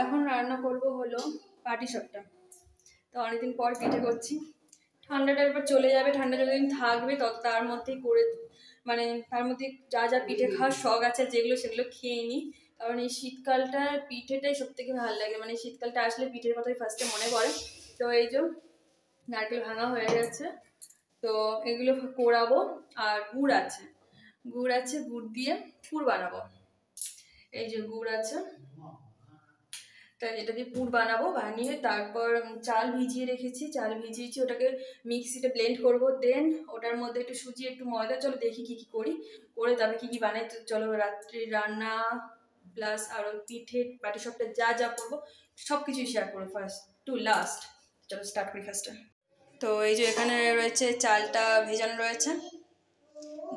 এখন রান্না করব হলো পাটিসাপটা। তো অনেকদিন পর পিঠে করছি। ঠান্ডাটা এবার চলে যাবে, ঠান্ডা যতদিন থাকবে তত তার মধ্যেই করে মানে তার মধ্যে যা যা পিঠে খাওয়ার শখ আছে যেগুলো সেগুলো খেয়ে নিই। কারণ এই শীতকালটা পিঠেটাই সব থেকে ভালো লাগে, মানে শীতকালটা আসলে পিঠের কথাই ফার্স্টে মনে পড়ে। তো এই যে নারকেল ভাঙা হয়ে গেছে, তো এগুলো কোড়াবো। আর গুড় আছে, গুড় দিয়ে পুর বানাবো। এই যে গুড় আছে, তাই এটা দিয়ে পুর বানাবো। বানিয়ে তারপর চাল ভিজিয়ে রেখেছি, চাল ভিজিয়েছি, ওটাকে মিক্সিতে ব্লেন্ড করব। দেন ওটার মধ্যে একটু সুজি একটু ময়দা, চলো দেখি কি কি করি, করে তবে কি কি বানাই। তো চলো রাত্রি রান্না প্লাস আরও পিঠে পাটিসাপটা যা যা করবো সব কিছুই শেয়ার করবো ফার্স্ট টু লাস্ট। চলো স্টার্ট করি ফার্স্টে। তো এই যে এখানে রয়েছে চালটা ভেজানো রয়েছে,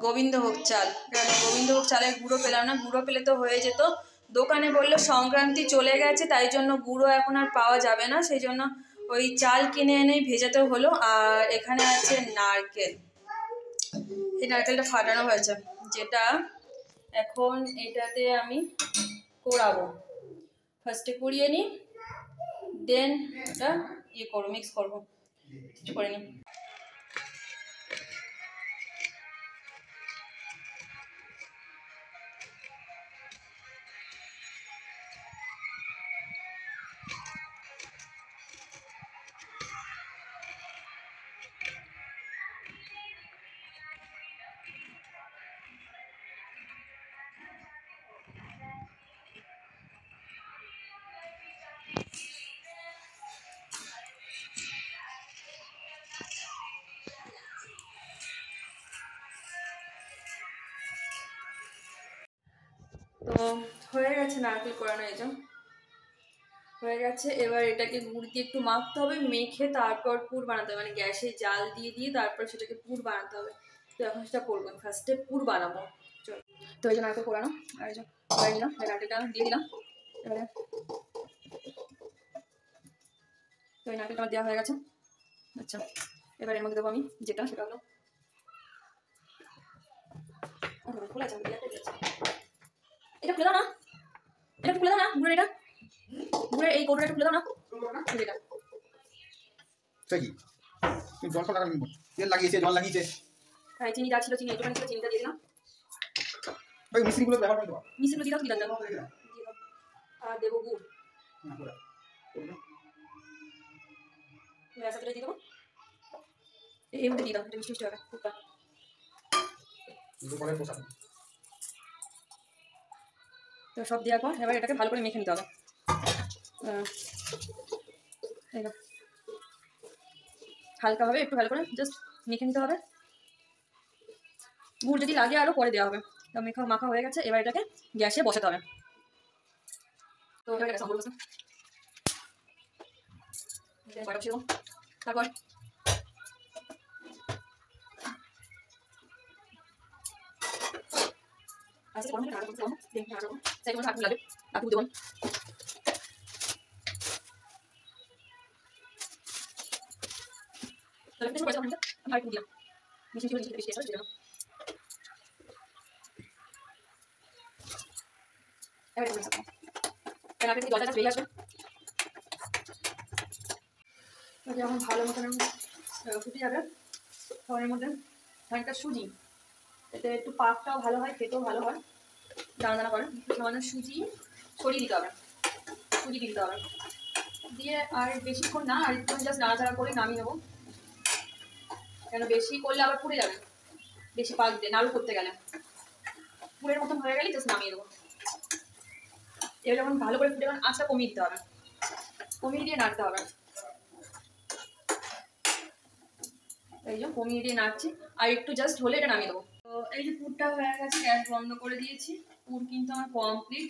গোবিন্দভোগ চাল। গোবিন্দভোগ চালের গুঁড়ো পেলাম না, গুঁড়ো পেলে তো হয়ে যেত। দোকানে বললো সংক্রান্তি চলে গেছে, তাই জন্য গুঁড়ো এখন আর পাওয়া যাবে না, সেই জন্য ওই চাল কিনে এনেই ভেজাতে হলো। আর এখানে আছে নারকেল, এই নারকেলটা ফাটানো হয়েছে, যেটা এখন এটাতে আমি কোড়াবো। ফার্স্টে কুড়িয়ে নিই, দেন এটা ইয়ে করবো, মিক্স করবো, কিছু করে নিই। তো হয়ে গেছে নারকেল কোড়ানো, এই যে হয়ে গেছে। এবার এটাকে গুড় দিয়ে একটু মাখতে হবে, মেখে তারপর পুর বানাতে হবে, মানে গ্যাসে জাল দিয়ে দিয়ে তারপর সেটাকে পুর বানাতে হবে। তো এখন সেটা করবো, ফার্স্টে পুর বানাবো। চল, তো এই যে নারকেল কোড়ানো, আর এই যে করে নিলাম, নারকেলটা দিয়ে দিলাম। এবারে তো এই নারকেলটা আমার দেওয়া হয়ে গেছে। আচ্ছা, এবার এর মধ্যে দেবো আমি যেটা, সেটা হলো খোলা আছে, এটা খুলে দাও না, এটা খুলে দাও না, গুড়ের এটা, গুড়ের এই কৌটোটা খুলে দাও না, যেটা কি তুমি জল লাগা তেল লাগিয়েছে, জল লাগিয়েছে। হ্যাঁ, চিনি যা ছিল, চিনি একটুখানি ছিল, চিনিটা দিয়ে দিলাম। ওই মিষ্টিগুলো ব্যবহার করে দাও, মিষ্টিগুলো দিয়ে দাও, কি দাও আর দেবো গুড়, ব্যাস এতটা দিয়ে দেবো। এই মধ্যে দিয়ে দাও, এটা মিষ্টি মিষ্টি হবে খুবটা। তো সব দেওয়ার পর এবার এটাকে ভালো করে মেখে নিতে হবে। হালকাভাবে একটু ভালো করে জাস্ট মেখে নিতে হবে। গুড় যদি লাগে আরও পরে দেওয়া হবে। তো মাখা হয়ে গেছে, এবার এটাকে গ্যাসে বসাতে হবে। তো এবার তারপর লাগে আপু দেবো। আর দিলাম মিষ্টি মিষ্টি বেশি আছে সেটা। এবার জলটা বেরিয়ে আসবে, যখন ভালো মতন ফুটে যাবে তখন এর মধ্যে খানিকটা সুজি, এতে একটু পাকটাও ভালো হয়, খেতেও ভালো হয়, দানা দানা করে। সামান্য সুজি ছড়িয়ে দিতে হবে, সুজি দিতে হবে, দিয়ে আর বেশিক্ষণ না, আর একটু জাস্ট নাড়াচাড়া করে নামিয়ে নেবো। কেন বেশি করলে আবার পুড়ে যাবে, বেশি পাক দিয়ে নাড়ু করতে গেলে। পুরের মতন হয়ে গেলে জাস্ট নামিয়ে দেবো। এবার যখন ভালো করে ফুটে গেলে আঁচটা কমিয়ে দিতে হবে, কমিয়ে দিয়ে নাড়তে হবে। এই যে কমিয়ে দিয়ে নাড়ছি, আর একটু জাস্ট হলে এটা নামিয়ে দেবো। তো এই যে পুরটা হয়ে গেছে, গ্যাস বন্ধ করে দিয়েছি। পুর কিন্তু আমার কমপ্লিট।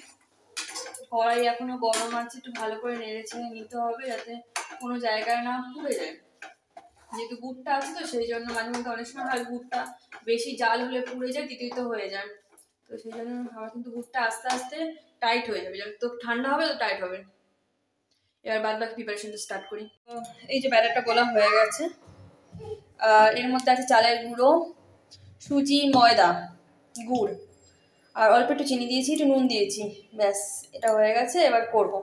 কড়াই এখনো গরম আছে, একটু ভালো করে নেড়েছে নিতে হবে যাতে কোনো জায়গায় না পুড়ে যায়। যেহেতু গুড়টা আছে তো সেই জন্য মাঝে মধ্যে অনেক সময় হয় গুড়টা বেশি জাল হলে পুড়ে যায়, তিতিত হয়ে যায়। তো সেই জন্য আমার কিন্তু গুড়টা আস্তে আস্তে টাইট হয়ে যাবে, যত ঠান্ডা হবে তো টাইট হবে। এবার বাদ বাকি প্রিপারেশনটা স্টার্ট করি। তো এই যে ব্যাটারটা গোলা হয়ে গেছে, এর মধ্যে আছে চালের গুঁড়ো, সুজি, ময়দা, গুড়, আর অল্প একটু চিনি দিয়েছি, একটু নুন দিয়েছি, ব্যাস এটা হয়ে গেছে। এবার করবো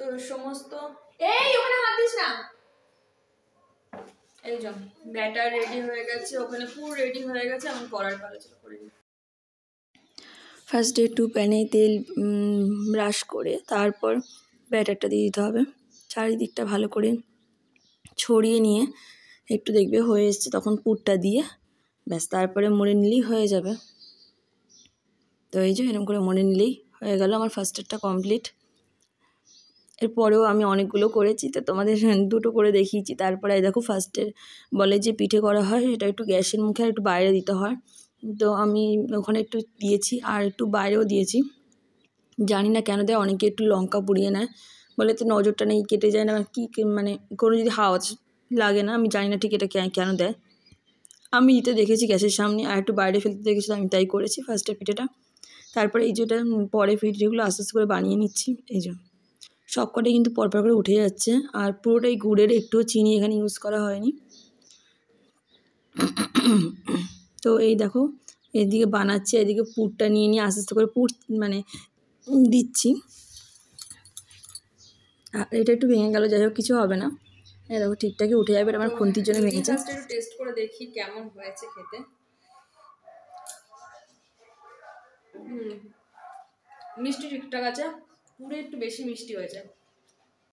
তো সমস্ত এই ওখানে হাত দিস না। এই যে ব্যাটার রেডি হয়ে গেছে, ওখানে পুরো রেডি হয়ে গেছে, আমি করার পালা চলো করে দিই। ফার্স্টে একটু প্যানে তেল ব্রাশ করে তারপর ব্যাটারটা দিয়ে দিতে হবে, চারিদিকটা ভালো করে ছড়িয়ে নিয়ে একটু দেখবে হয়ে এসছে, তখন পুরটা দিয়ে ব্যাস তারপরে মুড়ে নিলেই হয়ে যাবে। তো এই যে এরকম করে মুড়ে নিলেই হয়ে গেল আমার ফার্স্টেরটা কমপ্লিট। এরপরেও আমি অনেকগুলো করেছি, তো তোমাদের দুটো করে দেখিয়েছি। তারপরে দেখো ফার্স্টের বলে যে পিঠে করা হয় সেটা একটু গ্যাসের মুখে আর একটু বাইরে দিতে হয়, তো আমি ওখানে একটু দিয়েছি আর একটু বাইরেও দিয়েছি। জানি না কেন দেয়, অনেকে একটু লঙ্কা পুড়িয়ে নেয়, বলে তো নজরটা নেই কেটে যায় না কি, মানে কোনো যদি হাওয়া লাগে না, আমি জানি না ঠিক এটা কেন দেয়। আমি দিতে দেখেছি গ্যাসের সামনে আর একটু বাইরে ফেলতে দেখেছি, আমি তাই করেছি ফার্স্টের পিঠেটা। তারপরে এই যেটা পরে পিঠেগুলো আস্তে আস্তে করে বানিয়ে নিচ্ছি। এই যে সব কটাই কিন্তু পরপর করে উঠে যাচ্ছে, আর পুরোটাই গুড়ের, একটুও চিনি এখানে ইউজ করা হয়নি। তো এই দেখো এদিকে বানাচ্ছি, এদিকে পুরটা নিয়ে নিয়ে আস্তে আস্তে করে পুর মানে দিচ্ছি। আর এটা একটু ভেঙে গেল, যাই হোক কিছু হবে না, এই দেখো ঠিকঠাকই উঠে যাবে। আমার খুন্তির জন্য ভেঙেছে। একটু টেস্ট করে দেখি কেমন হয়েছে খেতে। মিষ্টি ঠিকঠাক আছে, পুরো একটু বেশি মিষ্টি হয়েছে।